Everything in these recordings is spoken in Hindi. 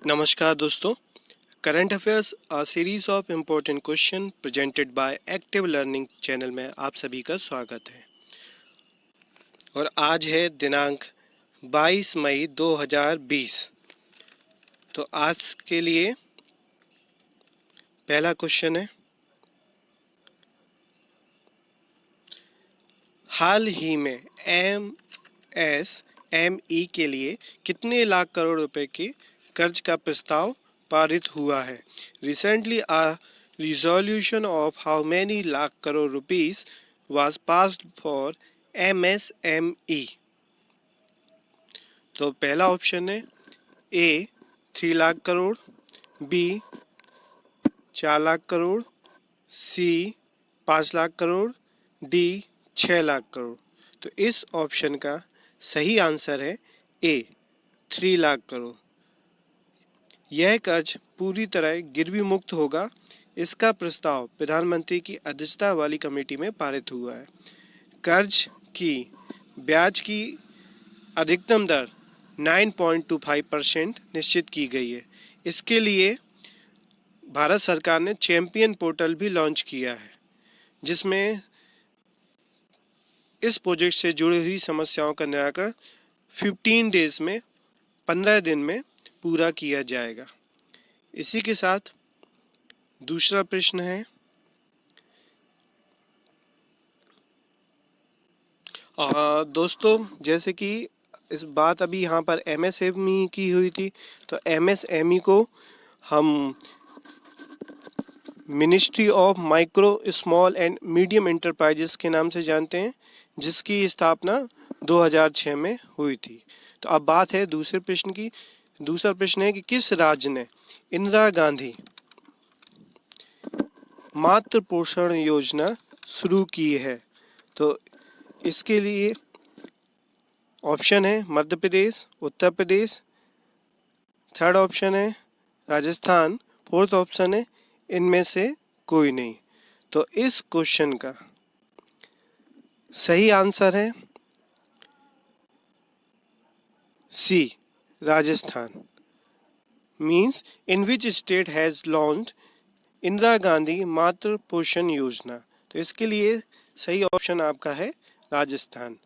नमस्कार दोस्तों, current affairs a series of important question presented by active learning channel में आप सभी का स्वागत है। और आज है दिनांक 22 मई 2020। तो आज के लिए पहला क्वेश्चन है, हाल ही में एमएसएमई के लिए कितने लाख करोड़ रुपए के कर्ज का प्रस्ताव पारित हुआ है? Recently a resolution of how many lakh crore rupees was passed for MSME? तो पहला ऑप्शन है ए 3 लाख करोड़, बी 4 लाख करोड़, सी 5 लाख करोड़, डी 6 लाख करोड़। तो इस ऑप्शन का सही आंसर है ए 3 लाख करोड़। यह कर्ज पूरी तरह गिरवी मुक्त होगा। इसका प्रस्ताव प्रधानमंत्री की अध्यक्षता वाली कमेटी में पारित हुआ है। कर्ज की ब्याज की अधिकतम दर 9.25% निश्चित की गई है। इसके लिए भारत सरकार ने चैंपियन पोर्टल भी लॉन्च किया है, जिसमें इस प्रोजेक्ट से जुड़ी हुई समस्याओं का निराकरण 15 दिन में पूरा किया जाएगा। इसी के साथ दूसरा प्रश्न है, दोस्तों जैसे कि इस बात अभी यहाँ पर एमएसएमई की हुई थी, तो एमएसएमई को हम ministry of micro small and medium enterprises के नाम से जानते हैं, जिसकी स्थापना 2006 में हुई थी। तो अब बात है दूसरे प्रश्न की। दूसरा प्रश्न है कि किस राज्य ने इंदिरा गांधी मातृ पोषण योजना शुरू की है? तो इसके लिए ऑप्शन है मध्य प्रदेश, उत्तर प्रदेश, थर्ड ऑप्शन है राजस्थान, फोर्थ ऑप्शन है इनमें से कोई नहीं। तो इस क्वेश्चन का सही आंसर है C Rajasthan. Means in which state has launched Indira Gandhi Matri Poshan योजना। तो इसके लिए सही ऑप्शन आपका है राजस्थान।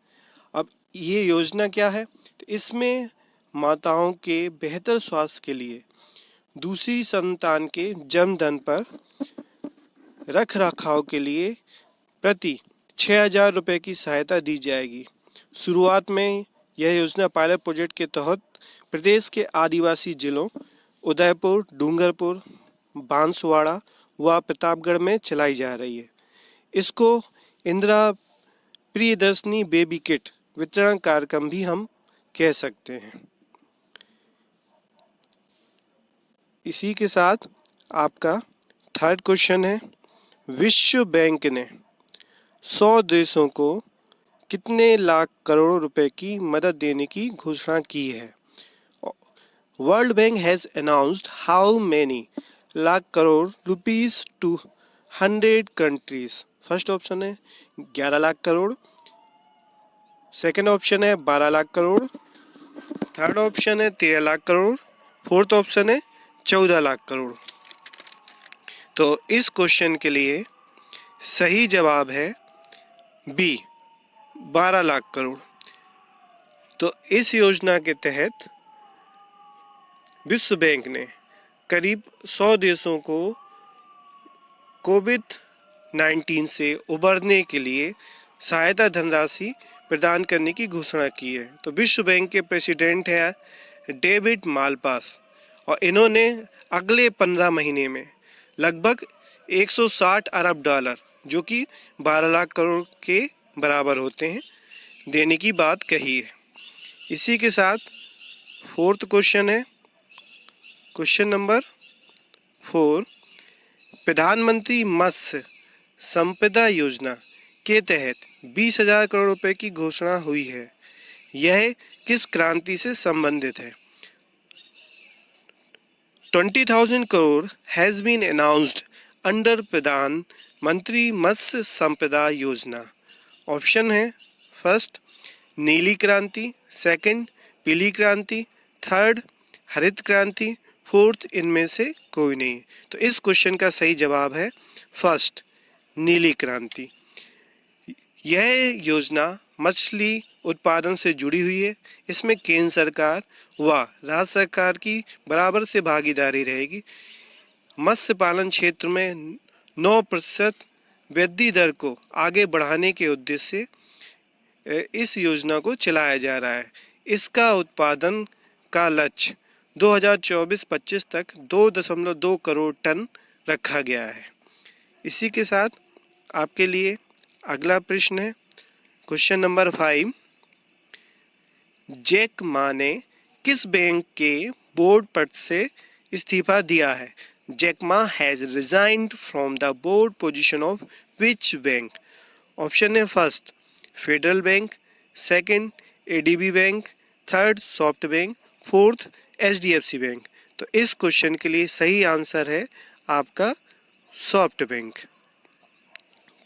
अब ये योजना क्या है? तो इसमें माताओं के बेहतर स्वास्थ्य के लिए दूसरी संतान के जन्मदिन पर रख रखाव के लिए प्रति 6,000 रुपये की सहायता दी जाएगी। शुरुआत में यह योजना पायलट प्रोजेक्ट के तहत प्रदेश के आदिवासी जिलों उदयपुर, डूंगरपुर, बांसवाड़ा व प्रतापगढ़ में चलाई जा रही है। इसको इंदिरा प्रियदर्शनी बेबी किट वितरण कार्यक्रम भी हम कह सकते हैं। इसी के साथ आपका थर्ड क्वेश्चन है, विश्व बैंक ने 100 देशों को कितने लाख करोड़ रुपए की मदद देने की घोषणा की है? World Bank has announced how many lakh crore rupees to 100 countries. First option है 11 लाख करोड़, सेकेंड ऑप्शन है 12 लाख करोड़, थर्ड ऑप्शन है 13 लाख करोड़, फोर्थ ऑप्शन है 14 लाख करोड़। तो इस क्वेश्चन के लिए सही जवाब है बी 12 लाख करोड़। तो इस योजना के तहत विश्व बैंक ने करीब 100 देशों को कोविड-19 से उबरने के लिए सहायता धनराशि प्रदान करने की घोषणा की है। तो विश्व बैंक के प्रेसिडेंट है डेविड मालपास, और इन्होंने अगले 15 महीने में लगभग 160 अरब डॉलर, जो कि 12 लाख करोड़ के बराबर होते हैं, देने की बात कही है। इसी के साथ फोर्थ क्वेश्चन है, क्वेश्चन नंबर 4, प्रधानमंत्री मत्स्य संपदा योजना के तहत 20,000 करोड़ रुपए की घोषणा हुई है। यह किस क्रांति से संबंधित है? 20,000 crore has been announced under प्रधानमंत्री मत्स्य संपदा योजना। ऑप्शन है फर्स्ट नीली क्रांति, सेकंड पीली क्रांति, थर्ड हरित क्रांति, फोर्थ इनमें से कोई नहीं। तो इस क्वेश्चन का सही जवाब है फर्स्ट, नीली क्रांति। यह योजना मछली उत्पादन से जुड़ी हुई है। इसमें केंद्र सरकार व राज्य सरकार की बराबर से भागीदारी रहेगी। मत्स्य पालन क्षेत्र में 9% वृद्धि दर को आगे बढ़ाने के उद्देश्य से इस योजना को चलाया जा रहा है। इसका उत्पादन का लक्ष्य 2024-25 तक 2.2 करोड़ टन रखा गया है। इसी के साथ आपके लिए अगला प्रश्न है क्वेश्चन नंबर 5। जैक मा ने किस बैंक के बोर्ड पद से इस्तीफा दिया है? Jack Ma has resigned from the board position of which bank? Option है first Federal Bank, second ADB bank, third SoftBank, fourth HDFC Bank. तो इस क्वेश्चन के लिए सही आंसर है आपका SoftBank,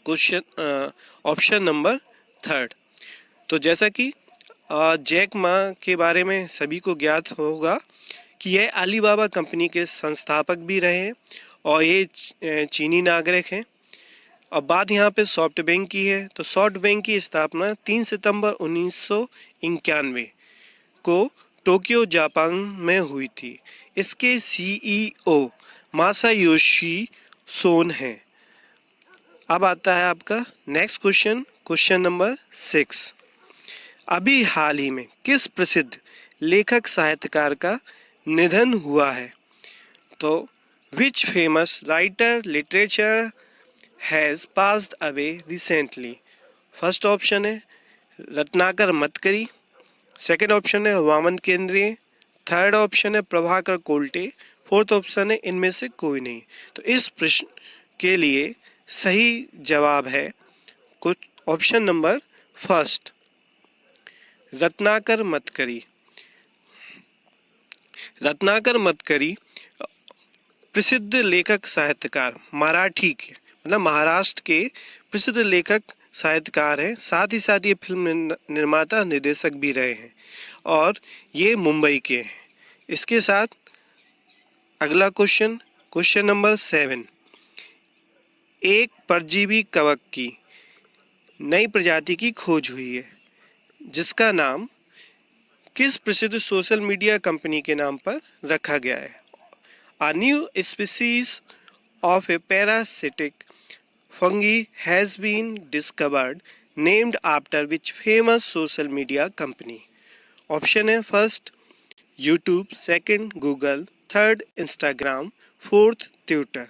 question option number third. तो जैसा कि जैक मा के बारे में सभी को ज्ञात होगा कि यह अलीबाबा कंपनी के संस्थापक भी रहे हैं और ये चीनी नागरिक हैं। अब बात यहाँ पे सॉफ्ट बैंक की है। तो सॉफ्ट बैंक की स्थापना 3 सितंबर 1991 को टोक्यो जापान में हुई थी। इसके सीईओ मासायोशी सोन हैं। अब आता है आपका नेक्स्ट क्वेश्चन, क्वेश्चन नंबर 6। अभी हाल ही में किस प्रसिद्ध लेखक साहित्यकार का निधन हुआ है? तो which famous writer literature has passed away recently? First option है रत्नाकर मतकरी, सेकंड ऑप्शन है वामन केंद्रीय, थर्ड ऑप्शन है प्रभाकर कोल्टे, फोर्थ ऑप्शन है इनमें से कोई नहीं। तो इस प्रश्न के लिए सही जवाब है कुछ option number first, Ratnakar Matkari. Ratnakar Matkari प्रसिद्ध लेखक साहित्यकार मराठी के मतलब महाराष्ट्र के प्रसिद्ध लेखक साहित्यकार हैं। साथ ही साथ ये फिल्म निर्माता निर्देशक भी रहे हैं और ये मुंबई के हैं। इसके साथ अगला क्वेश्चन, क्वेश्चन नंबर 7। एक परजीवी कवक की नई प्रजाति की खोज हुई है जिसका नाम किस प्रसिद्ध सोशल मीडिया कंपनी के नाम पर रखा गया है? A new species of a parasitic fungi has been discovered, named after which famous social media company? Option है first YouTube, second Google, third Instagram, fourth Twitter.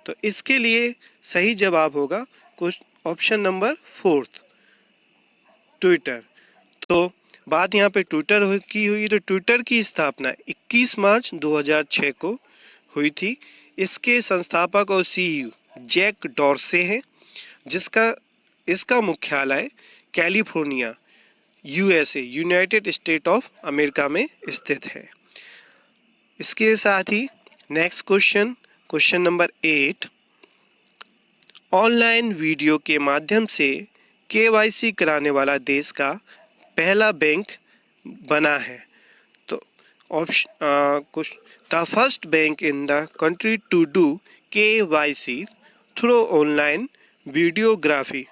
तो इसके लिए सही जवाब होगा ऑप्शन नंबर फोर्थ, ट्विटर। तो बात यहाँ पे ट्विटर की हुई। तो ट्विटर की स्थापना 21 मार्च 2006 को हुई थी। इसके संस्थापक और सीईओ जैक डॉर्से हैं इसका मुख्यालय California USA United State of America में स्थित है। इसके साथ ही next question, question number 8। Online video के माध्यम से केवाईसी कराने वाला देश का पहला बैंक बना है। तो option the first bank in the country to do KYC through online videography.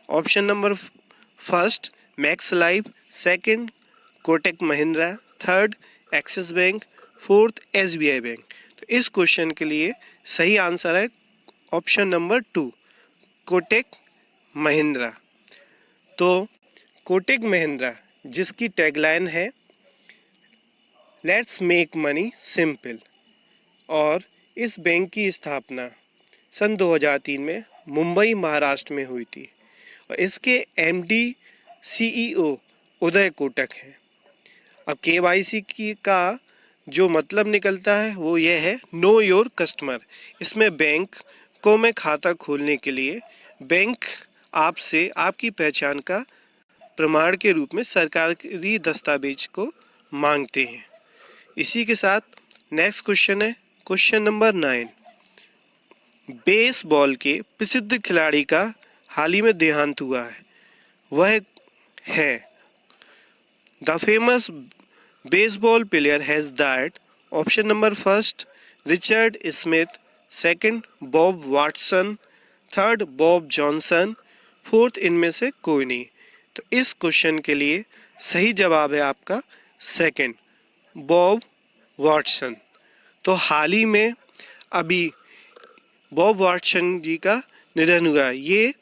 Option number first Max Life, second Kotak Mahindra, third Axis Bank, fourth SBI bank. तो इस क्वेश्चन के लिए सही आंसर है ऑप्शन नंबर 2, कोटक महिंद्रा। तो कोटक महिंद्रा जिसकी टैगलाइन है लेट्स मेक मनी सिंपल, और इस बैंक की स्थापना सन 2003 में मुंबई महाराष्ट्र में हुई थी और इसके MD CEO उदय कोटक हैं। अब KYC की का जो मतलब निकलता है वो ये है नो योर कस्टमर। इसमें बैंक को में खाता खोलने के लिए बैंक आपसे आपकी पहचान का प्रमाण के रूप में सरकारी दस्तावेज को मांगते हैं। इसी के साथ नेक्स्ट क्वेश्चन है क्वेश्चन नंबर 9। बेसबॉल के प्रसिद्ध खिलाड़ी का हाल ही में देहांत हुआ है, वह है the famous baseball player has died. Option number first Richard Smith, second Bob Watson, third Bob Johnson, fourth इनमें से कोई नहीं। तो इस क्वेश्चन के लिए सही जवाब है आपका सेकंड, बॉब वाटसन। तो हाल ही में अभी बॉब वाटसन जी का निधन हुआ। ये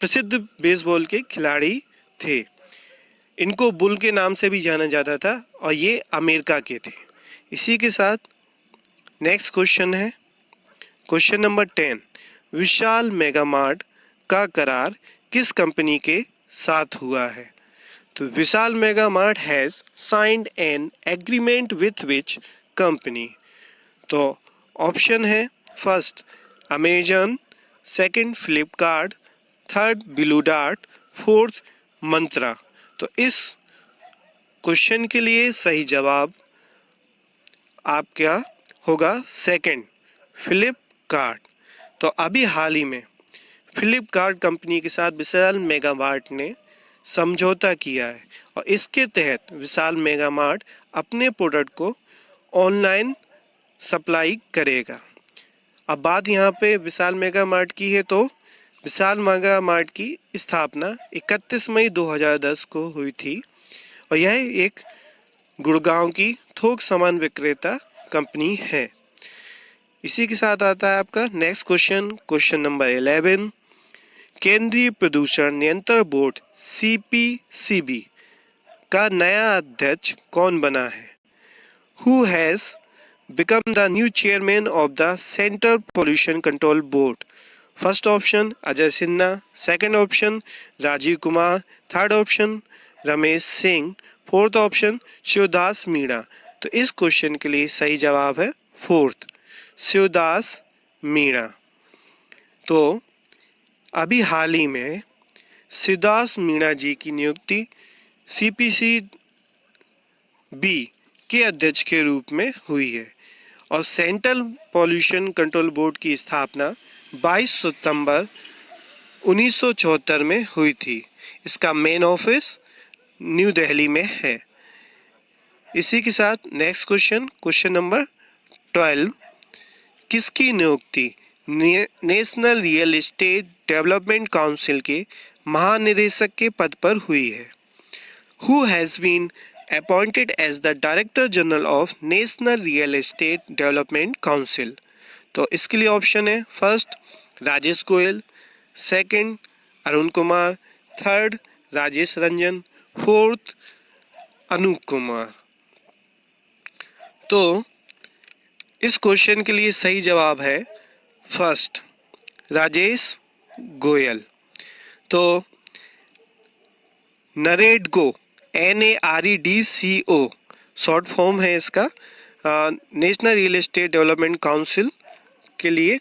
प्रसिद्ध बेसबॉल के खिलाड़ी थे। इनको बुल के नाम से भी जाना जाता था और ये अमेरिका के थे। इसी के साथ नेक्स्ट क्वेश्चन है question number 10। Vishal Mega Mart का करार किस कंपनी के साथ हुआ है? तो Vishal Mega Mart has signed an agreement with which company? तो ऑप्शन है first Amazon, second Flipkart, third Blue Dart, fourth Myntra. तो इस क्वेश्चन के लिए सही जवाब आपका होगा सेकंड, फ्लिपकार्ट। तो अभी हाल ही में फ्लिपकार्ट कंपनी के साथ विशाल मेगा मार्ट ने समझौता किया है और इसके तहत विशाल मेगा मार्ट अपने प्रोडक्ट को ऑनलाइन सप्लाई करेगा। अब बात यहाँ पे विशाल मेगा मार्ट की है, तो विशाल मेगा मार्ट की स्थापना 31 मई 2010 को हुई थी और यह एक गुड़गांव की थोक सामान विक्रेता कंपनी है। इसी के साथ आता है आपका नेक्स्ट क्वेश्चन, क्वेश्चन नंबर 11। केंद्रीय प्रदूषण नियंत्रण बोर्ड CPCB का नया अध्यक्ष कौन बना है? Who has become the new chairman of the Central Pollution Control Board? First option Ajay Sinha, second option Rajiv Kumar, third option Ramesh Singh, fourth option Shivdas Meena. तो इस क्वेश्चन के लिए सही जवाब है फोर्थ, शिवदास मीणा। तो अभी हाल ही में शिवदास मीणा जी की नियुक्ति CPCB के अध्यक्ष के रूप में हुई है और सेंट्रल पॉल्यूशन कंट्रोल बोर्ड की स्थापना 22 सितंबर 1974 में हुई थी। इसका मेन ऑफिस न्यू दिल्ली में है। इसी के साथ नेक्स्ट क्वेश्चन, क्वेश्चन नंबर 12। किसकी नियुक्ति national real estate development council के महानिदेशक के पद पर हुई है? Who has been appointed as the Director General of National Real Estate Development Council? तो इसके लिए ऑप्शन है first Rajesh Goyal, second Arun Kumar, third Rajesh Ranjan, fourth Anoop Kumar. तो इस क्वेश्चन के लिए सही जवाब है फर्स्ट राजेश गोयल। तो नरेडको NAREDCO शॉर्ट फॉर्म है इसका, national real estate development council के लिए,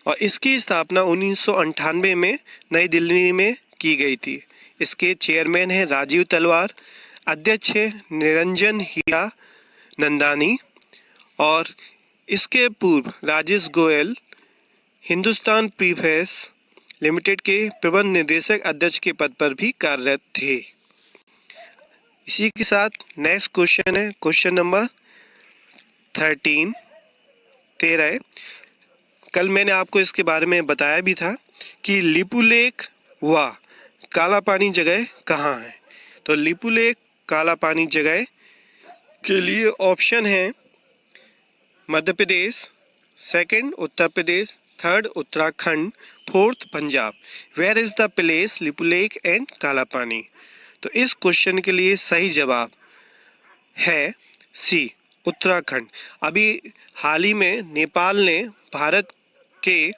और इसकी स्थापना 1998 में नई दिल्ली में की गई थी। इसके चेयरमैन हैं राजीव तलवार, अध्यक्ष है निरंजन हीरा नंदानी और इसके पूर्व राजेश गोयल हिंदुस्तान प्रीफेस लिमिटेड के प्रबंध निदेशक अध्यक्ष के पद पर भी कार्यरत थे। इसी के साथ नेक्स्ट क्वेश्चन है क्वेश्चन नंबर 13 है। कल मैंने आपको इसके बारे में बताया भी था कि लिपुलेख व काला पानी जगह कहाँ है। तो लिपुलेख काला पानी जगह के लिए ऑप्शन है Madhya Pradesh, second Uttar Pradesh, third Uttarakhand, fourth Punjab. Where is the place Lipulekh and Kala Pani? तो इस क्वेश्चन के लिए सही जवाब है सी, उत्तराखंड। अभी हाल ही में नेपाल ने भारत के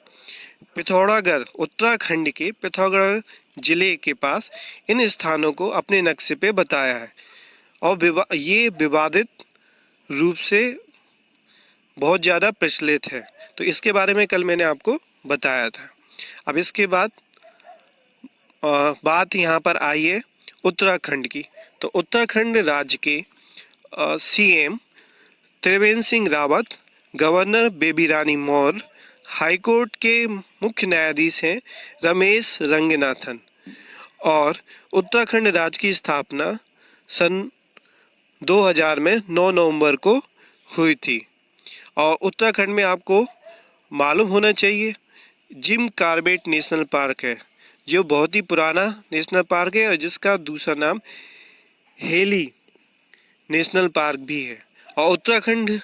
पिथौरागढ़, उत्तराखंड के पिथौरागढ़ जिले के पास इन स्थानों को अपने नक्शे पे बताया है और ये विवादित रूप से बहुत ज़्यादा प्रचलित है। तो इसके बारे में कल मैंने आपको बताया था। अब इसके बाद बात यहाँ पर आई है उत्तराखंड की। तो उत्तराखंड राज्य के CM Trivendra Singh Rawat, governor Baby Rani Maurya, high court के मुख्य न्यायाधीश हैं रमेश रंगनाथन और उत्तराखंड राज्य की स्थापना सन 2000 में 9 नवंबर को हुई थी और उत्तराखंड में आपको मालूम होना चाहिए जिम कॉर्बेट नेशनल पार्क है, जो बहुत ही पुराना नेशनल पार्क है और जिसका दूसरा नाम हेली नेशनल पार्क भी है। और उत्तराखंड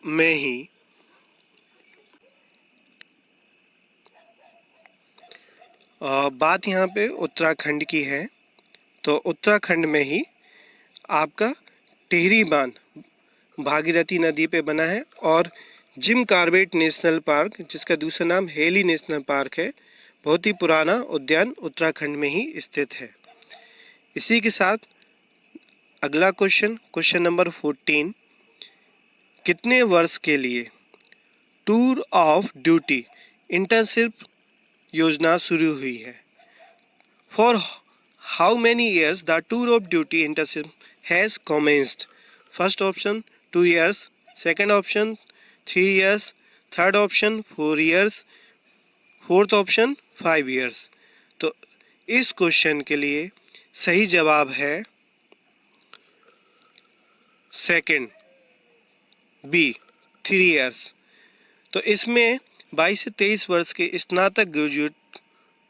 में ही बात यहाँ पे उत्तराखंड की है, तो उत्तराखंड में ही आपका टिहरी बांध भागीरथी नदी पे बना है और जिम कॉर्बेट नेशनल पार्क, जिसका दूसरा नाम हेली नेशनल पार्क है, बहुत ही पुराना उद्यान उत्तराखंड में ही स्थित है। इसी के साथ अगला क्वेश्चन नंबर 14, कितने वर्ष के लिए टूर ऑफ ड्यूटी इंटर्नशिप योजना शुरू हुई है? For how many years the tour of duty internship has commenced? First option 2 years, second option 3 years, third option 4 years, fourth option 5 years। तो इस क्वेश्चन के लिए सही जवाब है सेकेंड बी 3 years। तो इसमें 22 से 23 वर्ष के स्नातक ग्रेजुएट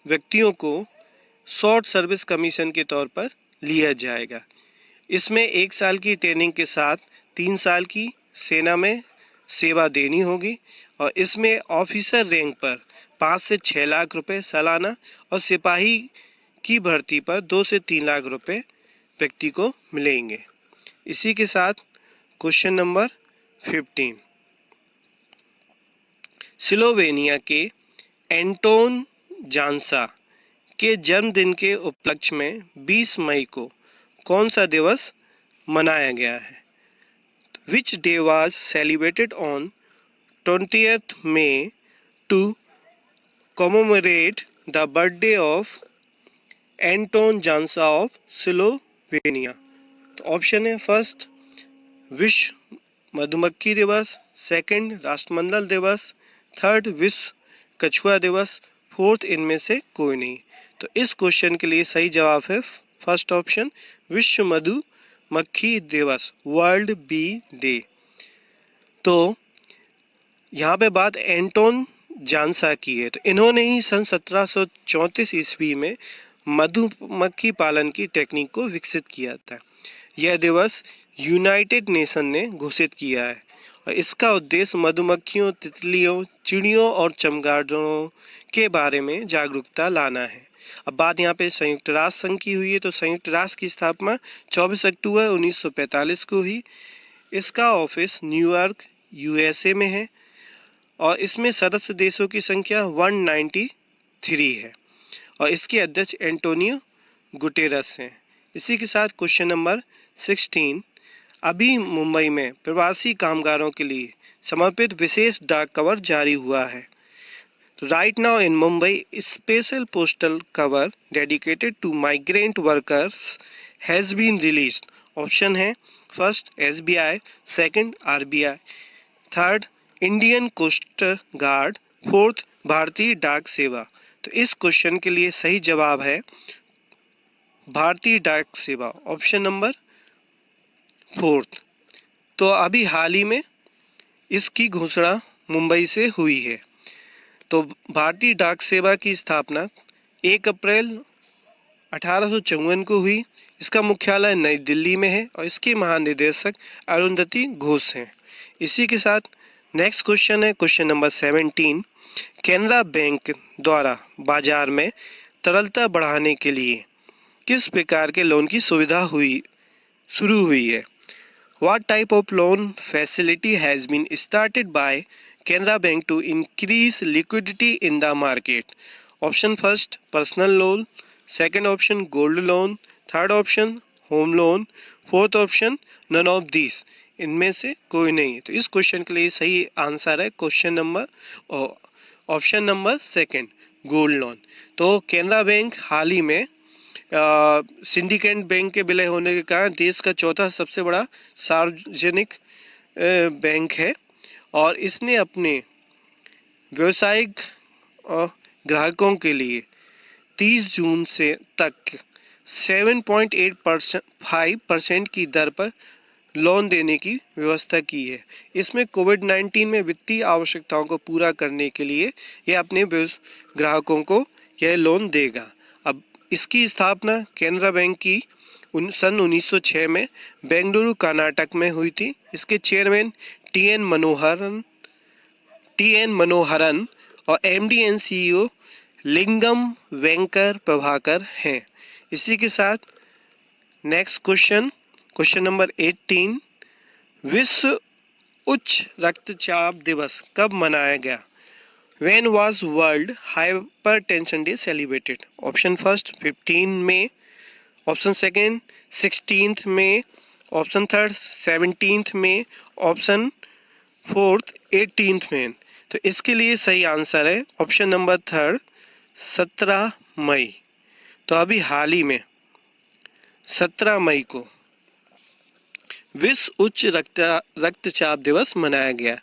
व्यक्तियों को शॉर्ट सर्विस कमीशन के तौर पर लिया जाएगा। इसमें 1 साल की ट्रेनिंग के साथ 3 साल की सेना में सेवा देनी होगी और इसमें ऑफिसर रैंक पर 5 से 6 लाख रुपए सालाना और सिपाही की भर्ती पर 2 से 3 लाख रुपए व्यक्ति को मिलेंगे। इसी के साथ क्वेश्चन नंबर 15, स्लोवेनिया के एंटोन जानसा के जन्मदिन के उपलक्ष्य में 20 मई को कौन सा दिवस मनाया गया है? Which day was celebrated on 20th May to commemorate the birthday of Anton Jansa of Slovenia? तो ऑप्शन है फर्स्ट विश्व मधुमक्खी दिवस, सेकंड राष्ट्रमंडल दिवस, थर्ड विश्व कछुआ दिवस, फोर्थ इनमें से कोई नहीं। तो इस क्वेश्चन के लिए सही जवाब है फर्स्ट ऑप्शन विश्व मधुमक्खी दिवस, वर्ल्ड बी डे। तो यहाँ पे बात एंटोन जानसा की है, तो इन्होंने ही सन 1734 ईस्वी में मधुमक्खी पालन की टेक्निक को विकसित किया था। यह दिवस यूनाइटेड नेशन ने घोषित किया है और इसका उद्देश्य मधुमक्खियों, तितलियों, चिड़ियों और चमगादड़ों के बारे में जागरूकता लाना है। अब बात यहाँ पे संयुक्त राष्ट्र संघ की हुई है, तो संयुक्त राष्ट्र की स्थापना 24 अक्टूबर 1945 को हुई। इसका ऑफिस न्यूयॉर्क यूएसए में है और इसमें सदस्य देशों की संख्या 193 है और इसके अध्यक्ष एंटोनियो गुटेरस हैं। इसी के साथ क्वेश्चन नंबर 16, अभी मुंबई में प्रवासी कामगारों के लिए समर्पित विशेष डाक कवर जारी हुआ है। Right now in Mumbai special postal cover dedicated to migrant workers has been released. Option है first SBI, second RBI, third Indian Coast Guard, fourth Bharatiya Dak सेवा। तो इस क्वेश्चन के लिए सही जवाब है भारतीय डाक सेवा, ऑप्शन नंबर फोर्थ। तो अभी हाल ही में इसकी घोषणा मुंबई से हुई है। तो भारतीय डाक सेवा की स्थापना 1 अप्रैल 1854 को हुई। इसका मुख्यालय नई दिल्ली में है और इसके महानिदेशक अरुंधति घोष हैं। इसी के साथ नेक्स्ट क्वेश्चन है क्वेश्चन नंबर 17, केनरा बैंक द्वारा बाजार में तरलता बढ़ाने के लिए किस प्रकार के लोन की सुविधा शुरू हुई है? What type of loan facility has been started by Canara Bank to increase liquidity in the market? Option first personal loan, second option gold loan, third option home loan, fourth option none of these। इनमें से कोई नहीं। तो इस क्वेश्चन के लिए सही आंसर है question number option number second gold loan. तो केनरा बैंक हाल ही में सिंडिकेट बैंक के विलय होने के कारण देश का चौथा सबसे बड़ा सार्वजनिक बैंक है और इसने अपने व्यावसायिक ग्राहकों के लिए 30 जून से तक 7.85% की दर पर लोन देने की व्यवस्था की है। इसमें कोविड-19 में वित्तीय आवश्यकताओं को पूरा करने के लिए यह अपने ग्राहकों को यह लोन देगा। अब इसकी स्थापना कैनरा बैंक की सन 1906 में बेंगलुरु कर्नाटक में हुई थी। इसके चेयरमैन टी एन मनोहरन और एमडी एंड सीईओ लिंगम वेंकर प्रभाकर हैं। इसी के साथ नेक्स्ट क्वेश्चन नंबर 18, विश्व उच्च रक्तचाप दिवस कब मनाया गया? When was World Hypertension Day celebrated? Option first 15 May, option second 16th May, option third 17th May, option fourth 18th May। तो इसके लिए सही आंसर है ऑप्शन नंबर थर्ड 17 मई। तो अभी हाल ही में 17 मई को विश्व उच्च रक्तचाप दिवस मनाया गया,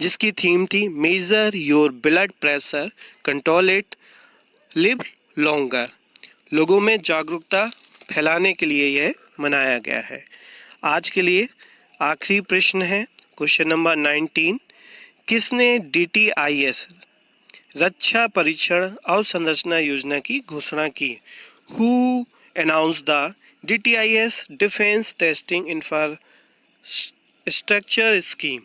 जिसकी थीम थी major your blood pressure, control it, live longer. लोगों में जागरूकता फैलाने के लिए यह मनाया गया है। आज के लिए आखिरी प्रश्न है क्वेश्चन नंबर 19, किसने DTIS रक्षा परीक्षण अवसंरचना योजना की घोषणा की? Who announce the DTIS defence testing infrastructure scheme?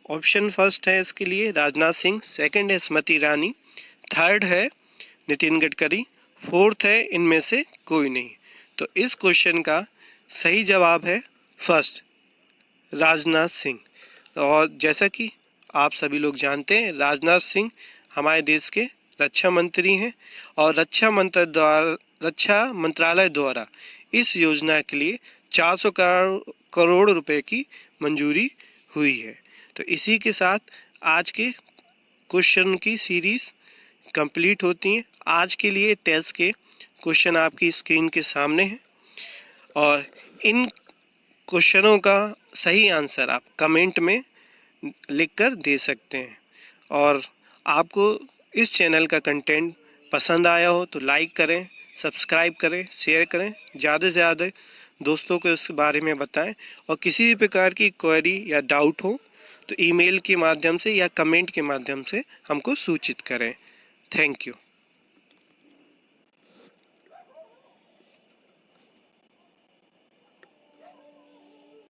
Option first है इसके लिए राजनाथ सिंह, सेकंड है स्मृति ईरानी, थर्ड है नितिन गडकरी, फोर्थ है इनमें से कोई नहीं। तो इस क्वेश्चन का सही जवाब है फर्स्ट, राजनाथ सिंह। और जैसा कि आप सभी लोग जानते हैं, राजनाथ सिंह हमारे देश के रक्षा मंत्री हैं और रक्षा मंत्रालय द्वारा इस योजना के लिए 400 करोड़ रुपए की मंजूरी हुई है। तो इसी के साथ आज के क्वेश्चन की सीरीज कंप्लीट होती है। आज के लिए टेस्ट के क्वेश्चन आपकी स्क्रीन के सामने हैं और इन क्वेश्चनों का सही आंसर आप कमेंट में लिखकर दे सकते हैं। और आपको इस चैनल का कंटेंट पसंद आया हो तो लाइक करें, सब्सक्राइब करें, शेयर करें, ज़्यादा से ज़्यादा दोस्तों को इस बारे में बताएं। और किसी भी प्रकार की क्वेरी या डाउट हो तो ईमेल के माध्यम से या कमेंट के माध्यम से हमको सूचित करें। Thank you.